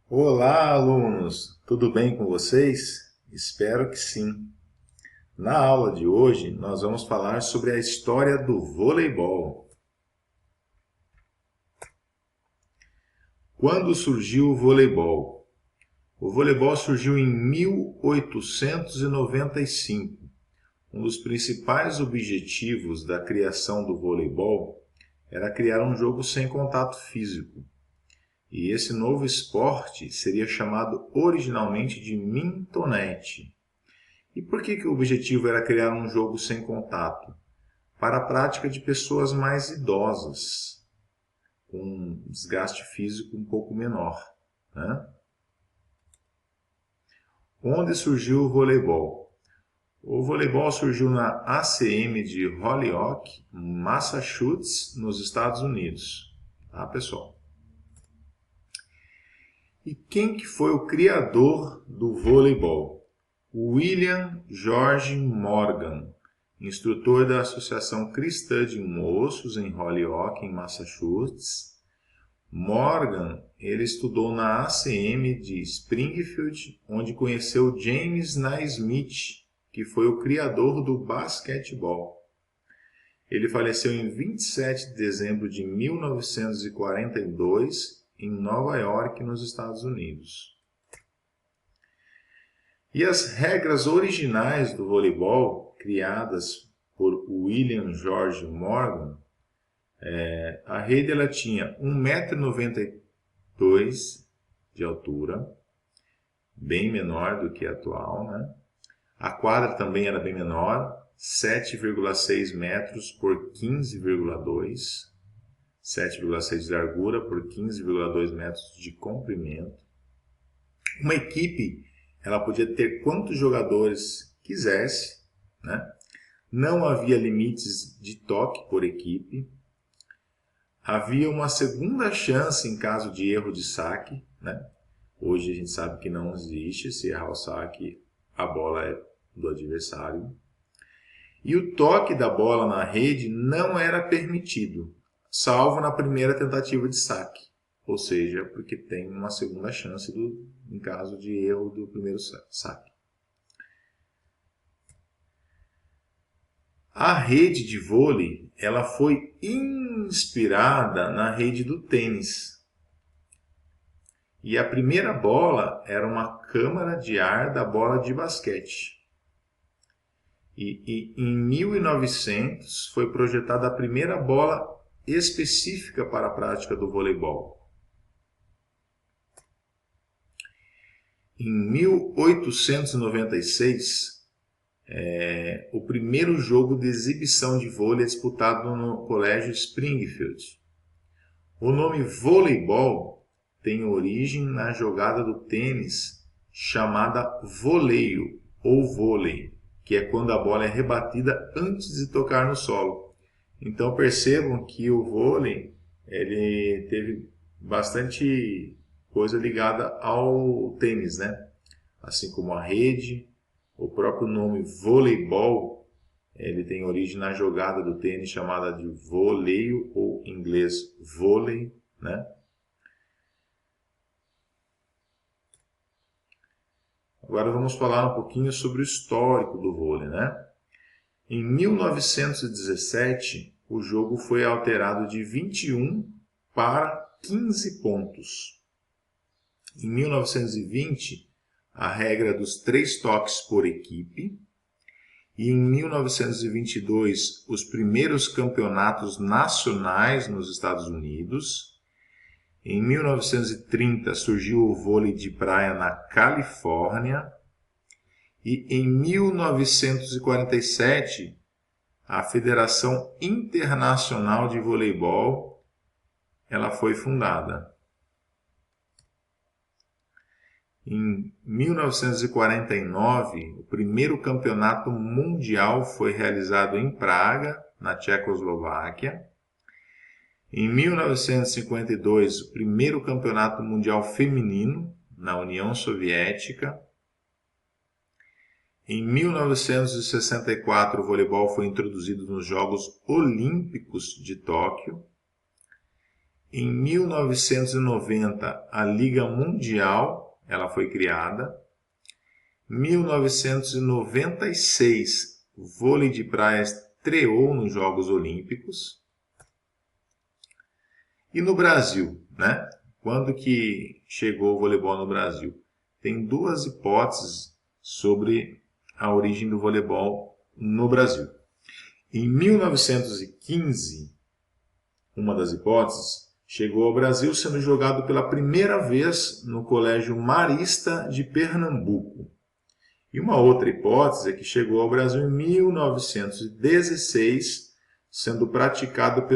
Olá, alunos! Tudo bem com vocês? Espero que sim. Na aula de hoje, nós vamos falar sobre a história do voleibol. Quando surgiu o voleibol? O voleibol surgiu em 1895. Um dos principais objetivos da criação do voleibol era criar um jogo sem contato físico. E esse novo esporte seria chamado originalmente de mintonete. E por que o objetivo era criar um jogo sem contato? Para a prática de pessoas mais idosas, com um desgaste físico um pouco menor, né? Onde surgiu o voleibol? O voleibol surgiu na ACM de Holyoke, Massachusetts, nos Estados Unidos. Tá, pessoal? E quem que foi o criador do voleibol? William George Morgan, instrutor da Associação Cristã de Moços em Holyoke, em Massachusetts. Morgan, ele estudou na ACM de Springfield, onde conheceu James Naismith, que foi o criador do basquetebol. Ele faleceu em 27 de dezembro de 1942, em Nova York, nos Estados Unidos. E as regras originais do voleibol, criadas por William George Morgan, a rede ela tinha 1,92 m de altura, bem menor do que a atual, né? A quadra também era bem menor, 7,6 metros por 15,2, 7,6 de largura por 15,2 metros de comprimento. Uma equipe ela podia ter quantos jogadores quisesse, né? Não havia limites de toque por equipe. Havia uma segunda chance em caso de erro de saque, né? Hoje a gente sabe que não existe, se errar o saque, a bola é do adversário. E o toque da bola na rede não era permitido, salvo na primeira tentativa de saque. Ou seja, porque tem uma segunda chance em caso de erro do primeiro saque. A rede de vôlei ela foi inspirada na rede do tênis. E a primeira bola era uma câmara de ar da bola de basquete. E em 1900 foi projetada a primeira bola específica para a prática do voleibol. Em 1896, o primeiro jogo de exibição de vôlei disputado no colégio Springfield. O nome voleibol tem origem na jogada do tênis chamada voleio ou vôlei, que é quando a bola é rebatida antes de tocar no solo. Então percebam que o vôlei ele teve bastante coisa ligada ao tênis, né? Assim como a rede, o próprio nome voleibol, ele tem origem na jogada do tênis chamada de voleio ou em inglês vôlei, né? Agora vamos falar um pouquinho sobre o histórico do vôlei, né? Em 1917, o jogo foi alterado de 21 para 15 pontos. Em 1920, a regra dos 3 toques por equipe. E em 1922, os primeiros campeonatos nacionais nos Estados Unidos. Em 1930, surgiu o vôlei de praia na Califórnia. E em 1947, a Federação Internacional de Voleibol ela foi fundada. Em 1949, o primeiro campeonato mundial foi realizado em Praga, na Tchecoslováquia. Em 1952, o primeiro campeonato mundial feminino na União Soviética. Em 1964, o voleibol foi introduzido nos Jogos Olímpicos de Tóquio. Em 1990, a Liga Mundial ela foi criada. Em 1996, o vôlei de praia estreou nos Jogos Olímpicos. E no Brasil, né? Quando que chegou o voleibol no Brasil? Tem duas hipóteses sobre a origem do voleibol no Brasil. Em 1915, uma das hipóteses, chegou ao Brasil sendo jogado pela primeira vez no Colégio Marista de Pernambuco. E uma outra hipótese é que chegou ao Brasil em 1916, sendo praticado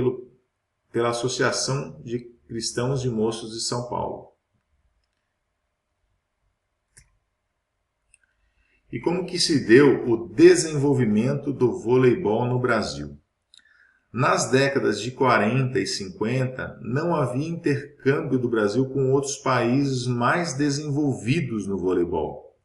pela Associação de Cristãos e Moços de São Paulo. E como que se deu o desenvolvimento do voleibol no Brasil? Nas décadas de 40 e 50, não havia intercâmbio do Brasil com outros países mais desenvolvidos no voleibol.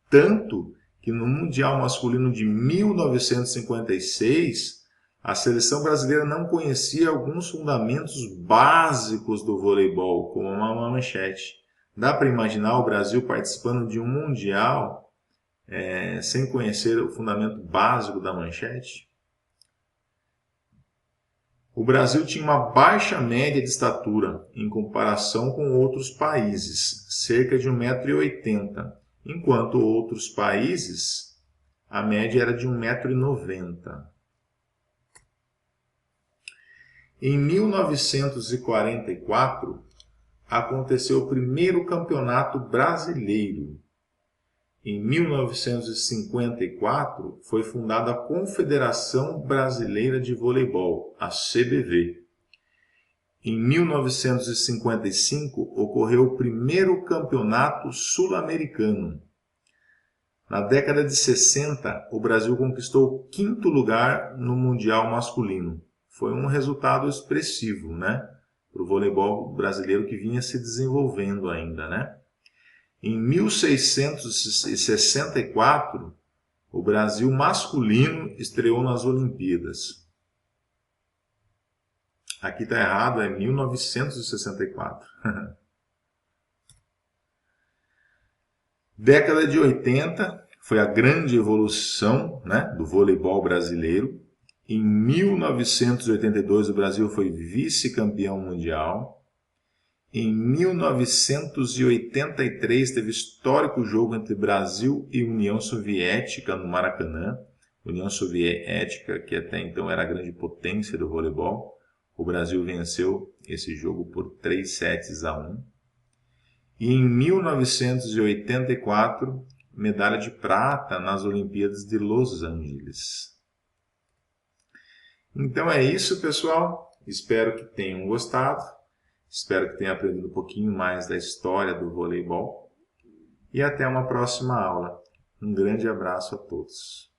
Tanto que no Mundial Masculino de 1956, a seleção brasileira não conhecia alguns fundamentos básicos do voleibol, como uma manchete. Dá para imaginar o Brasil participando de um Mundial sem conhecer o fundamento básico da manchete? O Brasil tinha uma baixa média de estatura em comparação com outros países, cerca de 1,80 m, enquanto outros países a média era de 1,90 m. Em 1944, aconteceu o primeiro campeonato brasileiro. Em 1954, foi fundada a Confederação Brasileira de Voleibol, a CBV. Em 1955, ocorreu o primeiro campeonato sul-americano. Na década de 60, o Brasil conquistou o 5º lugar no Mundial Masculino. Foi um resultado expressivo, né? Para o voleibol brasileiro que vinha se desenvolvendo ainda, né? Em 1664, o Brasil masculino estreou nas Olimpíadas. Aqui está errado, é 1964. Década de 80 foi a grande evolução, né, do voleibol brasileiro. Em 1982, o Brasil foi vice-campeão mundial. Em 1983, teve histórico jogo entre Brasil e União Soviética no Maracanã. União Soviética, que até então era a grande potência do voleibol. O Brasil venceu esse jogo por 3-1. E em 1984, medalha de prata nas Olimpíadas de Los Angeles. Então é isso, pessoal. Espero que tenham gostado. Espero que tenham aprendido um pouquinho mais da história do voleibol. E até uma próxima aula. Um grande abraço a todos.